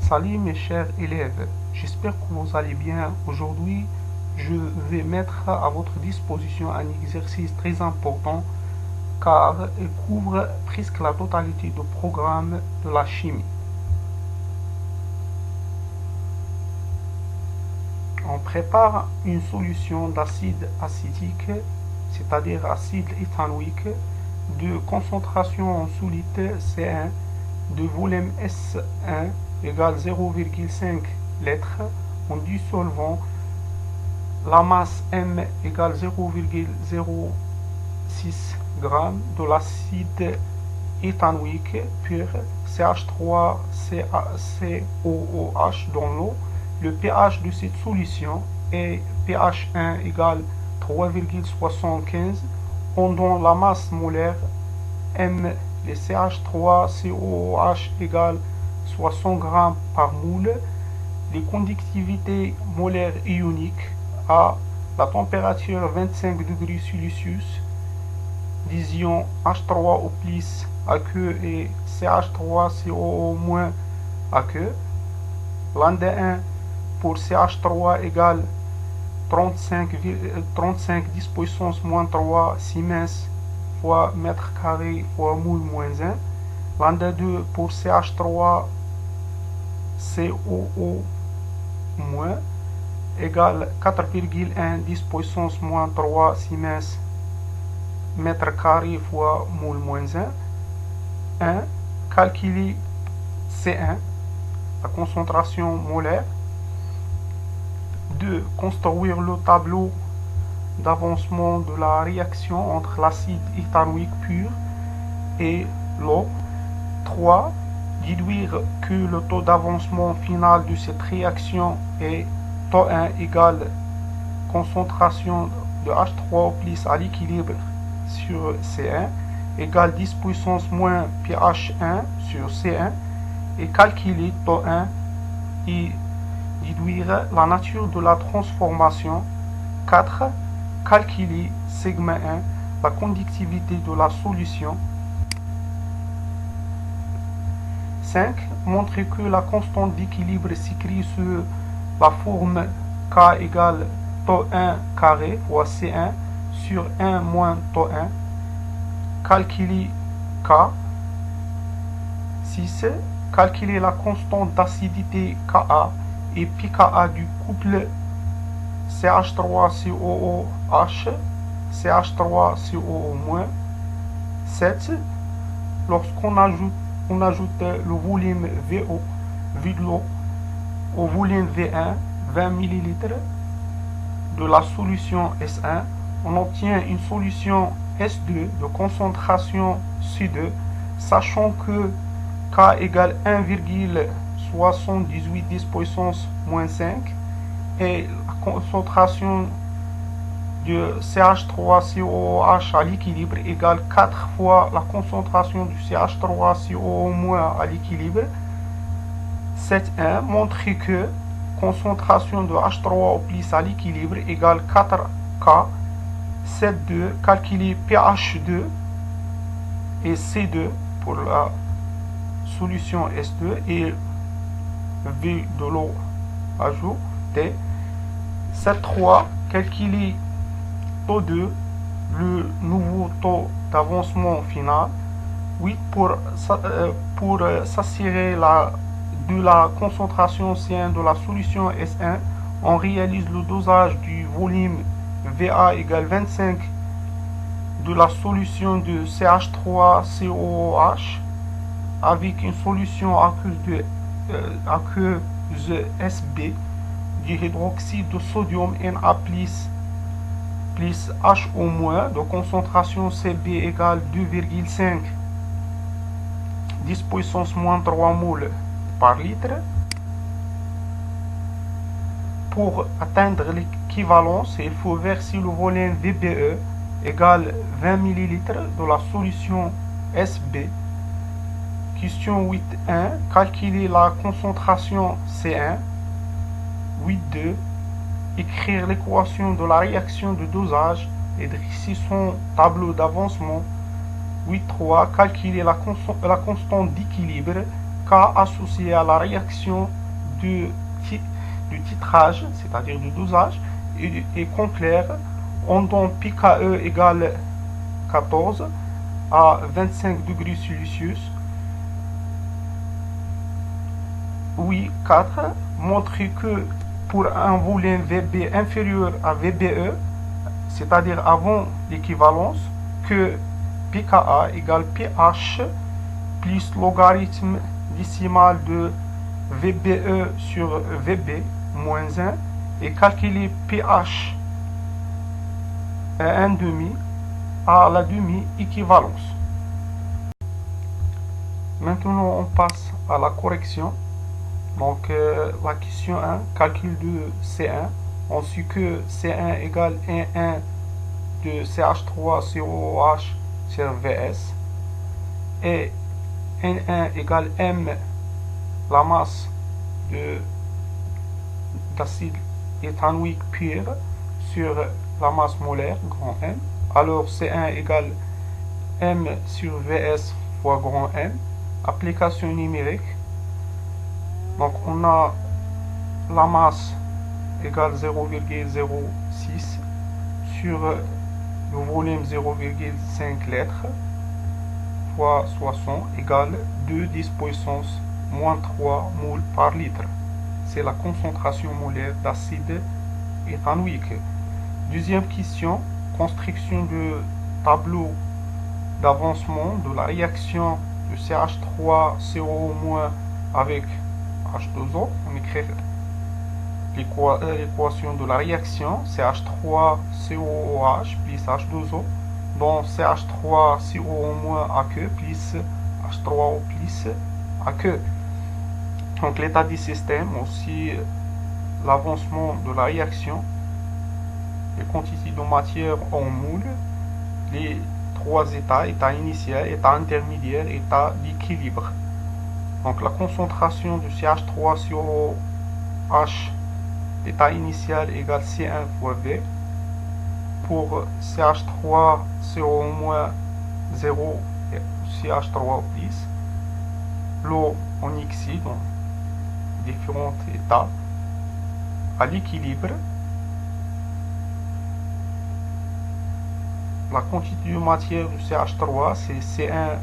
Salut mes chers élèves, j'espère que vous allez bien. Aujourd'hui, je vais mettre à votre disposition un exercice très important car il couvre presque la totalité du programme de la chimie. On prépare une solution d'acide acétique, c'est-à-dire acide éthanoïque, de concentration en solide C1, de volume S1 égale 0,5 litres en dissolvant la masse M égale 0,06 g de l'acide éthanoïque pur CH3COOH dans l'eau. Le pH de cette solution est pH 1 égale 3,75. On donne la masse molaire M, le CH3COOH égale 60 g par moule. Les conductivités molaires ioniques à la température 25 degrés Celsius des ions H3O plus aqueux et CH3COO- aqueux. Lambda 1 pour CH3 égale 35 10 puissance moins 3 Siemens fois mètre carré fois moule moins 1. Lambda 2 pour CH3 COO- égale 4,1 10 puissance moins 3 Siemens mètre carré fois moule moins 1. Calculer C1, la concentration molaire. 2. Construire le tableau d'avancement de la réaction entre l'acide éthanoïque pur et l'eau. 3. Déduire que le taux d'avancement final de cette réaction est τ1 égale concentration de H3O plus à l'équilibre sur C1 égale 10 puissance moins pH1 sur C1 et calculer τ1 et déduire la nature de la transformation. 4. Calculer sigma 1, la conductivité de la solution. 5. Montrer que la constante d'équilibre s'écrit sous la forme K égale τ1 carré fois C1 sur 1 moins τ1. Calculer K. 6. Calculer la constante d'acidité Ka et pKa du couple CH3COOH, CH3COO-. 7. Lorsqu'on ajoute le volume VO, de l'eau, au volume V1, 20 ml de la solution S1, on obtient une solution S2 de concentration C2, sachant que K égale 1,78 10 puissance moins 5 et la concentration de CH3COOH à l'équilibre égale 4 fois la concentration du CH3COO- à l'équilibre. 7.1. Montrer que concentration de H3O plus à l'équilibre égale 4K. 7.2. Calculer pH2 et C2 pour la solution S2 et V de l'eau ajoutée. 7.3. Calculer taux 2, le nouveau taux d'avancement final. 8. Pour s'assurer de la concentration C1 de la solution S1, on réalise le dosage du volume VA égale 25 de la solution de CH3COOH avec une solution aqueuse SB d'hydroxyde de sodium Na plus HO- de concentration CB égale 2,5 10 puissance moins 3 moules par litre. Pour atteindre l'équivalence, il faut verser le volume VBE égale 20 ml de la solution SB. Question 8.1. Calculer la concentration C1. 8.2. Écrire l'équation de la réaction de dosage et dresser son tableau d'avancement. 8.3. Calculer la constante d'équilibre cas associés à la réaction du titrage, c'est-à-dire du dosage, et conclaire, on donne pKe égale 14 à 25 degrés Celsius. Oui, 4 montre que pour un volume VB inférieur à VBE, c'est-à-dire avant l'équivalence, que pKa égale pH plus logarithme décimal de VBE sur VB moins 1 et calculer pH 1,5 à la demi-équivalence. Maintenant, on passe à la correction. Donc, la question 1, calcul de C1. On sait que C1 égale N1 de CH3COOH sur VS. Et N1 égale M, la masse d'acide éthanoïque pur sur la masse molaire, grand M. Alors C1 égale M sur VS fois grand M. Application numérique. Donc on a la masse égale 0,06 sur le volume 0,5 litres fois 60 égale 2 10 puissance moins 3 moules par litre. C'est la concentration molaire d'acide éthanoïque. Deuxième question, construction du tableau d'avancement de la réaction de CH3CO- avec H2O. On écrit l'équation de la réaction CH3COOH plus H2O dont CH3CO- aqueux plus H3O plus aqueux. Donc l'état du système, aussi l'avancement de la réaction, les quantités de matière en moules, les trois états, état initial, état intermédiaire, état d'équilibre. Donc la concentration du CH3COOH d'état initial égale C1 fois V. Pour CH3CO- 0 et CH3 plus. L'eau en oxyde, dans différents états, à l'équilibre. La quantité de matière du CH3, c'est C1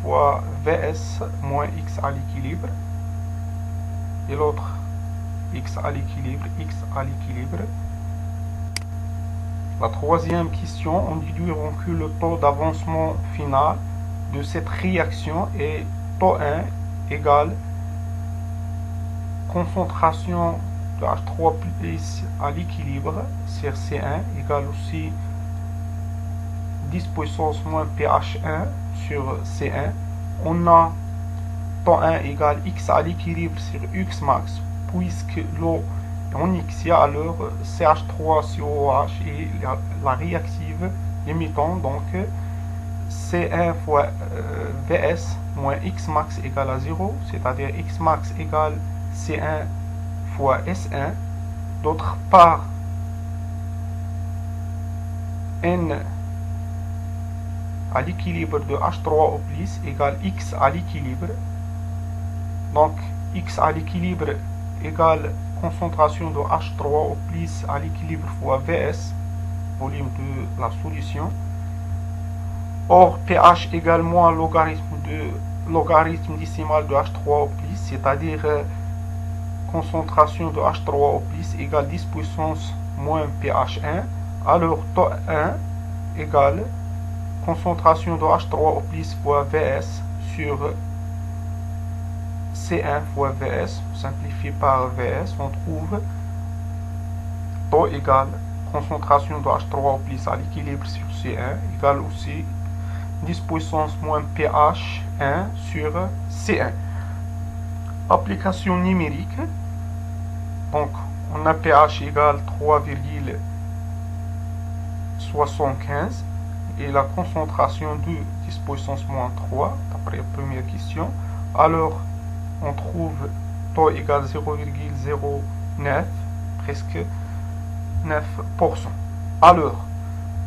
fois VS moins X à l'équilibre. Et l'autre, X à l'équilibre, X à l'équilibre. La troisième question, on déduira que le taux d'avancement final de cette réaction est taux 1 égale concentration de H3 plus à l'équilibre sur C1 égale aussi 10 puissance moins pH1 sur C1. On a taux 1 égale X à l'équilibre sur X max, puisque l'eau est en X, alors CH3COOH est la réactive limitant, donc C1 fois VS moins X max égale à 0, c'est-à-dire X max égale C1 fois S1. D'autre part, N à l'équilibre de H3O plus égale X à l'équilibre. Donc X à l'équilibre égale concentration de H3O plus à l'équilibre fois VS, volume de la solution. Or pH égale moins logarithme décimal de H3O plus, c'est-à-dire concentration de H3O plus égale 10 puissance moins pH1. Alors taux 1 égale concentration de H3O plus fois VS sur C1 fois VS, simplifié par VS, on trouve taux égale concentration de H3O plus à l'équilibre sur C1 égale aussi 10 puissance moins pH1 sur C1. Application numérique. Donc, on a pH égale 3,75 et la concentration de 10 puissance moins 3, d'après la première question. Alors, on trouve taux égale 0,09, presque 9%. Alors,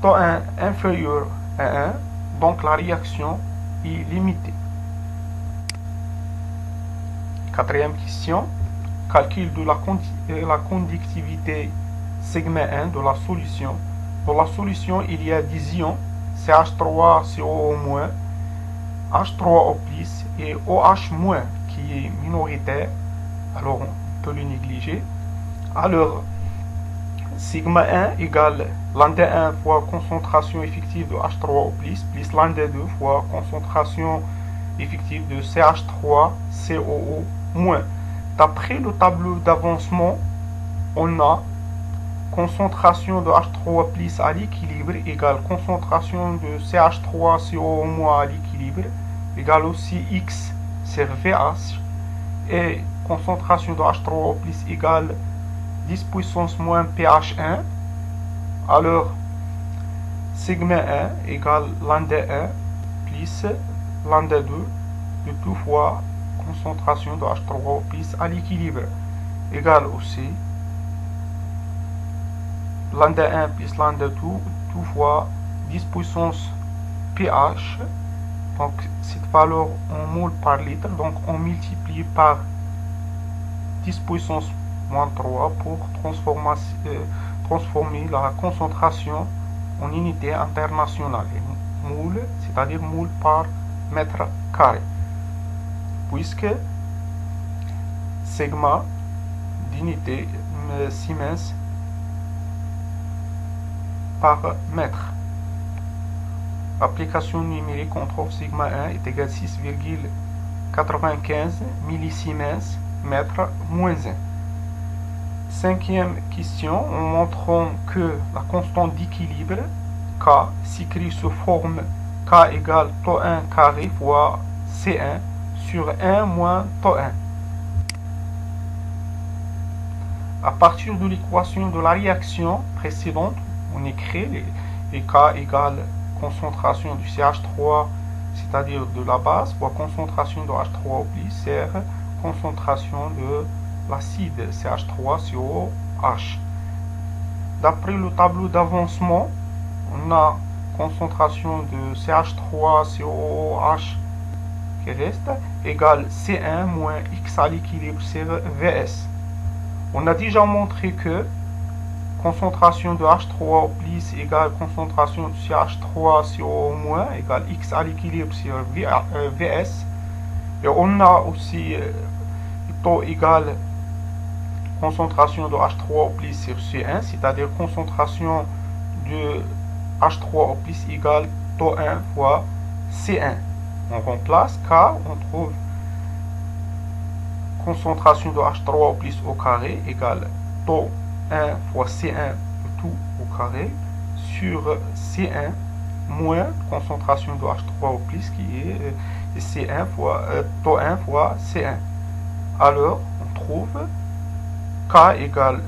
taux 1 inférieur à 1, donc la réaction est limitée. Quatrième question. Calcul de la conductivité sigma 1 de la solution. Dans la solution, il y a des ions CH3COO-, H3O+, et OH- qui est minoritaire. Alors, on peut le négliger. Alors, sigma 1 égale lambda 1 fois concentration effective de H3O+, plus lambda 2 fois concentration effective de CH3COO-. D'après le d'avancement, on a concentration de H3+ à l'équilibre égale concentration de CH3COO- à l'équilibre égale aussi X sur VH, et concentration de H3O+ égale 10 puissance moins pH1. Alors sigma 1 égale lambda 1 plus lambda 2 de tout fois concentration de H3O+ à l'équilibre égale aussi lambda 1 plus lambda 2 tout fois 10 puissance pH. Donc cette valeur en mol par litre, donc on multiplie par 10 puissance moins 3 pour transformer la concentration en unité internationale, moule, c'est-à-dire moule par mètre carré, puisque sigma d'unité Siemens par mètre. Application numérique, on trouve sigma 1 est égal à 6,95 millisiemens mètre moins 1. Cinquième question, en montrant que la constante d'équilibre K s'écrit sous forme K égale τ1 carré fois C1 sur 1 moins τ1. À partir de l'équation de la réaction précédente, on écrit les K égale concentration du CH3, c'est-à-dire de la base, fois concentration de H3O+, sur concentration de l'acide CH3COH. D'après le tableau d'avancement, on a concentration de CH3COH qui reste égale C1 moins X à l'équilibre sur VS. On a déjà montré que concentration de H3O+ égale concentration de CH3CO- égale X à l'équilibre sur VS. Et on a aussi taux égal concentration de H3O+ sur C1, c'est-à-dire concentration de H3O+ égale taux 1 fois C1. On remplace K, on trouve concentration de H3O+ au carré égale taux 1 fois C1 tout au carré sur C1 moins concentration de H3O+, qui est C1 fois taux 1 fois C1. Alors on trouve K égale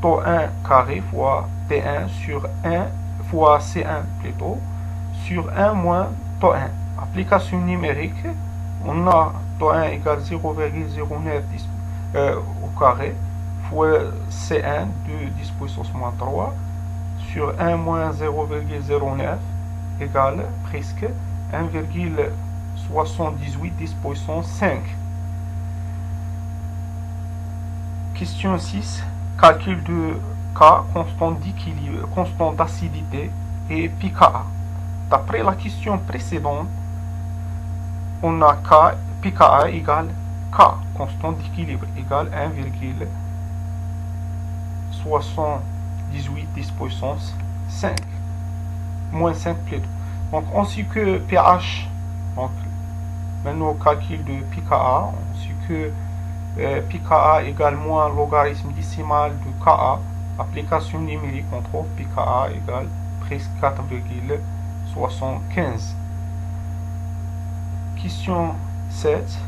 taux 1 carré fois T1 sur 1 fois C1 plutôt sur 1 moins taux 1. Application numérique, on a taux 1 égale 0,09 au carré fois C1 de 10 puissance moins 3 sur 1 moins 0,09 égale presque 1,78 10 puissance 5. Question 6. Calcul de K, constant d'équilibre, constant d'acidité et pKa. D'après la question précédente, on a K, pKa égale K, constant d'équilibre, égale 1,78 10 puissance 5. Moins 5 plutôt. Donc on sait que pH, donc maintenant au calcul de pKa, on sait que pKa égale moins logarithme décimal de Ka. Application numérique, on trouve pKa égale presque 4,75. Question 7,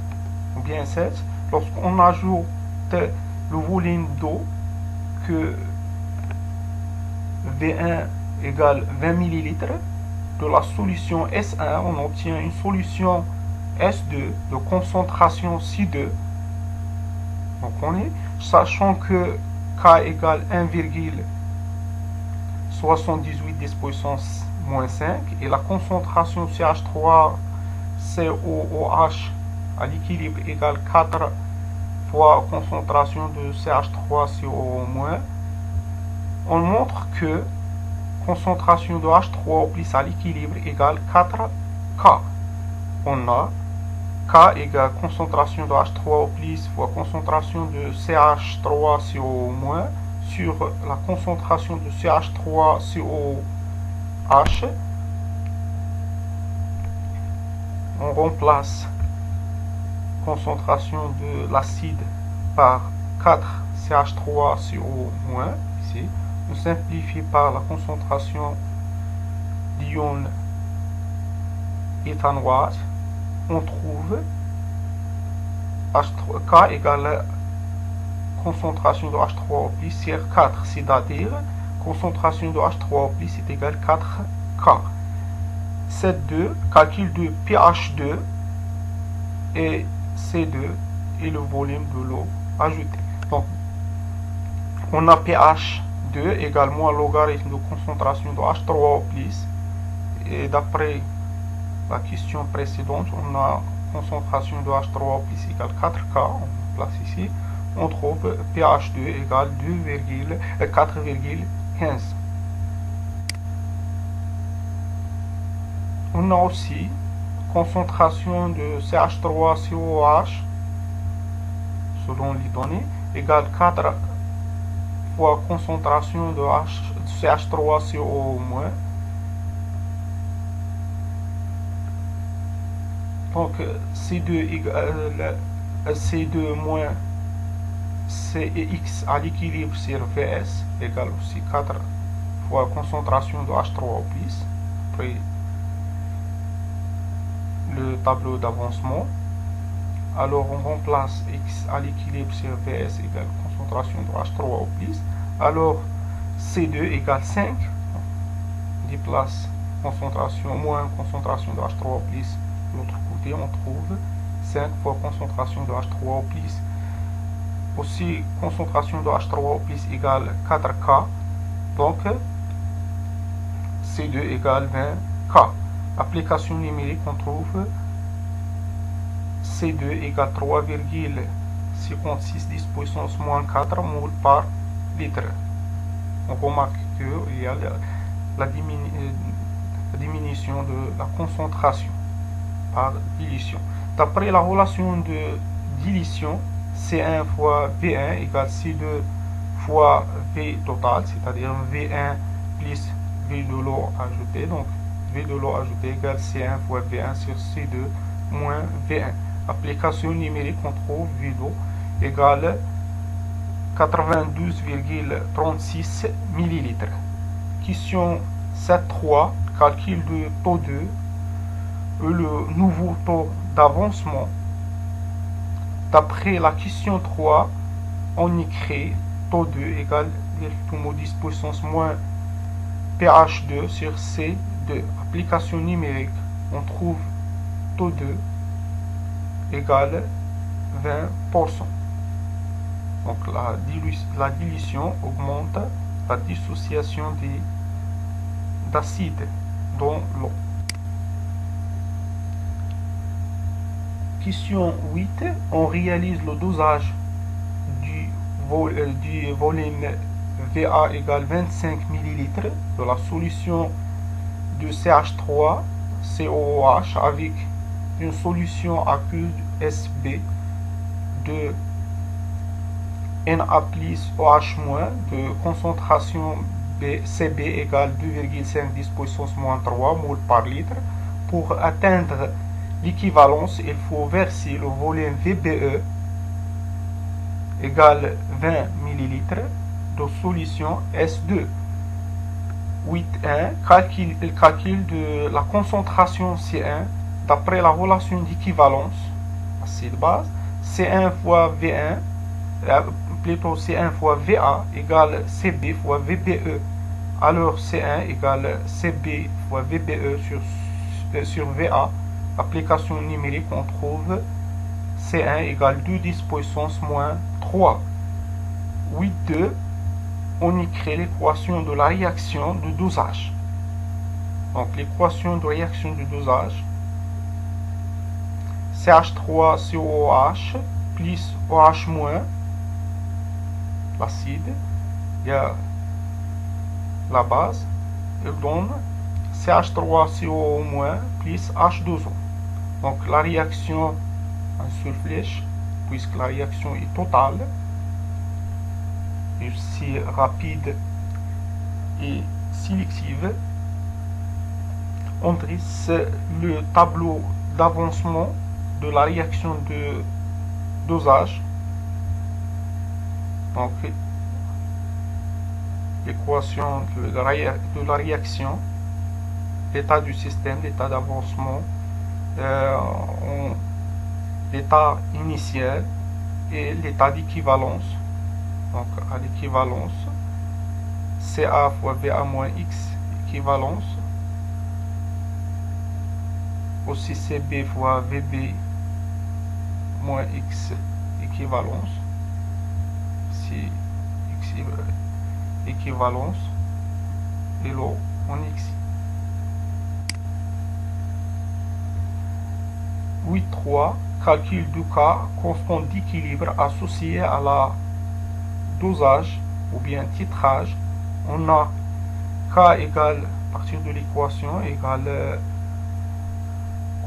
ou bien 7, lorsqu'on ajoute le volume d'eau que V1 égale 20 ml de la solution S1, on obtient une solution S2 de concentration C2. Donc on est, sachant que K égale 1,78 10 puissance moins 5 et la concentration CH3COOH à l'équilibre égale 4 fois concentration de CH3CO-, on montre que concentration de H3O plus à l'équilibre égale 4K. On a K égale concentration de H3O plus fois concentration de CH3CO- sur la concentration de CH3COH. On remplace concentration de l'acide par 4CH3CO- ici. On simplifie par la concentration d'ion éthanoate. On trouve K égale concentration de H3O plus sur 4, c'est-à-dire concentration de H3O plus est égale 4K. Cette 2, calcul de pH2 et C2 et le volume de l'eau ajouté. Donc, on a pH2 également logarithme de concentration de H3O plus. Et d'après la question précédente, on a concentration de H3O plus égale 4K, on place ici. On trouve pH2 égale 4,15. On a aussi concentration de CH3COH selon les données égale 4 fois concentration de CH3CO-. Donc C2 moins CX à l'équilibre sur VS égale aussi 4 fois concentration de H3O+. Après le tableau d'avancement, alors on remplace X à l'équilibre sur VS égale concentration de H3O+. Alors C2 égale 5. On déplace concentration moins concentration de H3O+. De l'autre côté, on trouve 5 fois concentration de H3O+. Aussi, concentration de H3O+ égale 4K. Donc, C2 égale 20K. Application numérique, on trouve C2 égale 3,56 10 puissance moins 4 mol par litre. On remarque qu'il y a la diminution de la concentration par dilution. D'après la relation de dilution, C1 fois V1 égale C2 fois V total, c'est-à-dire V1 plus V de l'eau ajouté. Donc V de l'eau ajouté égale C1 fois V1 sur C2 moins V1. Application numérique, on trouve V d'eau égale 92,36 ml. Question 7.3, calcul de taux 2, le nouveau taux d'avancement. D'après la question 3, on écrit taux 2 égale tout mot 10 puissance moins pH2 sur C2. Application numérique, on trouve taux 2 égale 20%. Donc la dilution augmente la dissociation d'acides dans l'eau. Question 8. On réalise le dosage du volume VA égale 25 ml de la solution de CH3COOH avec une solution aqueuse SB de Na plus OH- de concentration CB égale 2,5 10 puissance moins 3 mol par litre. Pour atteindre l'équivalence, il faut verser le volume VBE égale 20 ml de solution S2. 8.1. Calcul de la concentration C1 d'après la relation d'équivalence acide base. C1 fois V1 plutôt C1 fois VA égale CB fois VBE. Alors C1 égale CB fois VBE sur VA. Application numérique, on trouve C1 égale 2 10 puissance moins 3. 8.2. On écrit l'équation de la réaction de dosage. Donc l'équation de réaction de dosage, CH3COOH plus OH moins, l'acide, il y a la base, elle donne CH3CO moins plus H2O. Donc la réaction en seule flèche, puisque la réaction est totale, et aussi rapide et sélective, on dresse le tableau d'avancement de la réaction de dosage. Donc l'équation de la réaction, l'état du système, l'état d'avancement, l'état initial et l'état d'équivalence. Donc à l'équivalence, CA fois VA moins X équivalence, aussi CB fois VB moins X équivalence, si X équivalence, et l'eau en X. 8.3 calcul du cas constant d'équilibre associé à la dosage ou bien titrage. On a K égale, à partir de l'équation, égale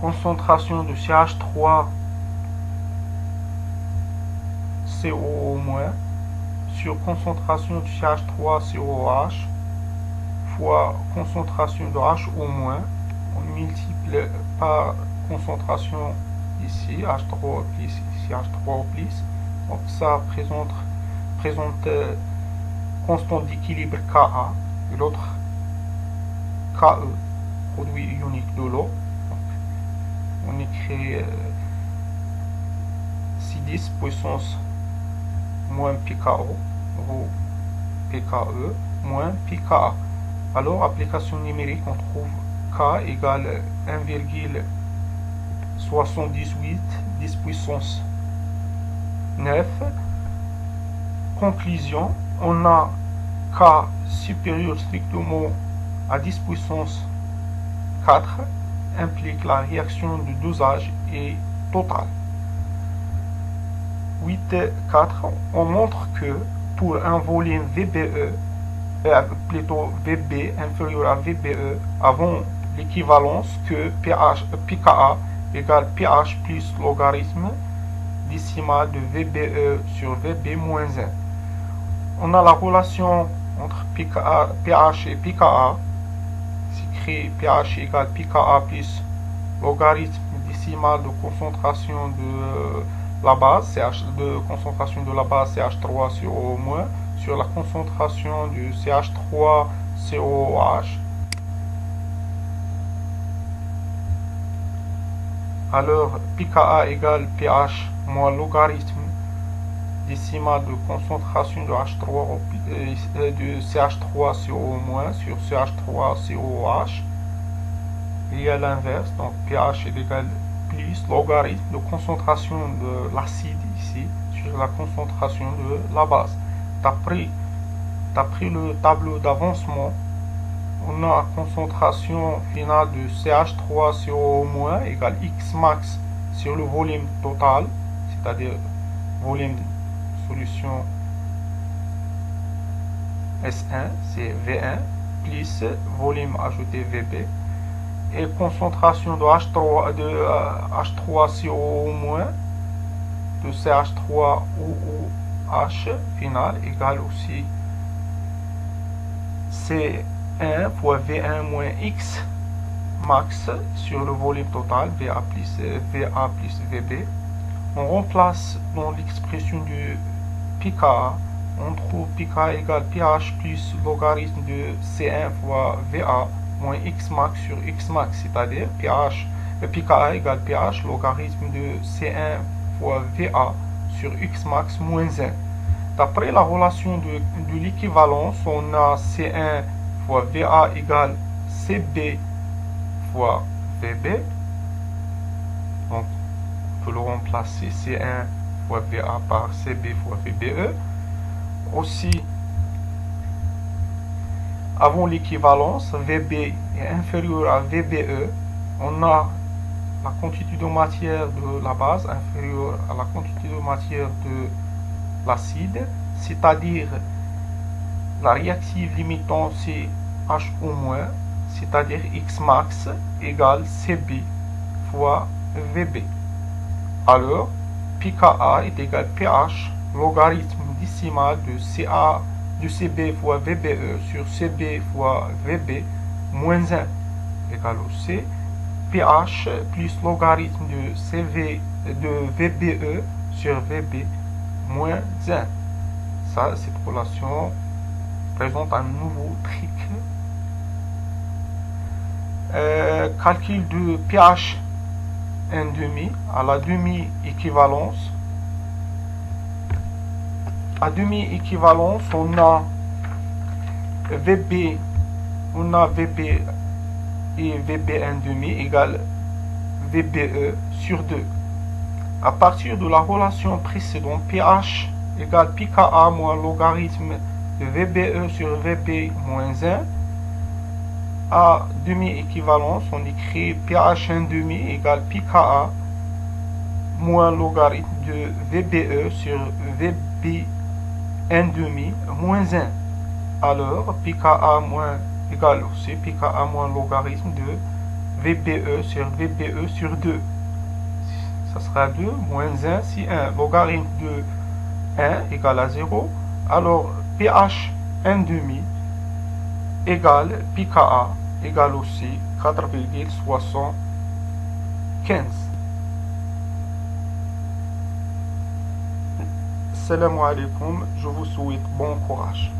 concentration de CH3 CO moins sur concentration de CH3 COH fois concentration de HO moins. On multiplie par concentration ici, H3 plus, ici H3 plus. Donc ça présente constant d'équilibre Ka et l'autre Ke, produit ionique de l'eau. On écrit C10 puissance moins PKO, rho PKE moins PKA. Alors, application numérique, on trouve K égale 1,78 10 puissance 9. Conclusion, on a K supérieur strictement à 10 puissance 4, implique la réaction de dosage est totale. 8.4, on montre que pour un volume VBE, plutôt VB inférieur à VBE, avant l'équivalence que pKa égale pH plus logarithme décimal de VBE sur VB moins 1. On a la relation entre pH et pKa, s'écrit pH égale pKa plus logarithme décimal de concentration de la base, de concentration de la base CH3CO- sur la concentration du CH3COH. Alors pKa égale pH moins logarithme décimal de concentration de H3 de CH3CO- sur CH3COH. Il y a l'inverse, donc pH est égal plus logarithme de concentration de l'acide ici sur la concentration de la base. D'après le tableau d'avancement, on a concentration finale de CH3CO- égale X max sur le volume total, c'est-à-dire volume de solution S1, c'est V1, plus volume ajouté VB, et concentration de H3CO- de CH3OH final égale aussi C1 fois V1 moins X max sur le volume total, VA plus VB. On remplace dans l'expression du pKa, on trouve pKa égale pH plus logarithme de C1 fois VA moins X max sur X max, c'est-à-dire pKa égale pH logarithme de C1 fois VA sur X max moins 1. D'après la relation de l'équivalence, on a C1 fois VA égale CB fois VB. Donc, on peut le remplacer C1 fois VA par CB fois VBE. Aussi, avant l'équivalence, VB est inférieur à VBE. On a la quantité de matière de la base inférieure à la quantité de matière de l'acide, c'est-à-dire la réactive limitant c'est H au moins, c'est-à-dire X max égale CB fois VB. Alors, pKa est égal pH logarithme décimal de CA de CB fois VBE sur CB fois VB moins 1 égale au C. pH plus logarithme de CV de VBE sur VB moins 1. Ça, cette relation présente un nouveau trick. Calcul de pH 1,5 à la demi-équivalence. À demi-équivalence, on a VB et VB 1,5 égale VBE sur 2. À partir de la relation précédente, pH égale pKa moins logarithme de VBE sur VB moins 1, à demi-équivalence, on écrit pH 1,5 égale pKa moins logarithme de VBE sur VB 1,5 moins 1. Alors, pKa moins égale aussi pKa moins logarithme de VBE sur VBE sur 2. Ça sera 2 moins 1 si 1 logarithme de 1 égale à 0. Alors, pH 1,5 égale pKa égale aussi 4,75. Salam alaikum, je vous souhaite bon courage.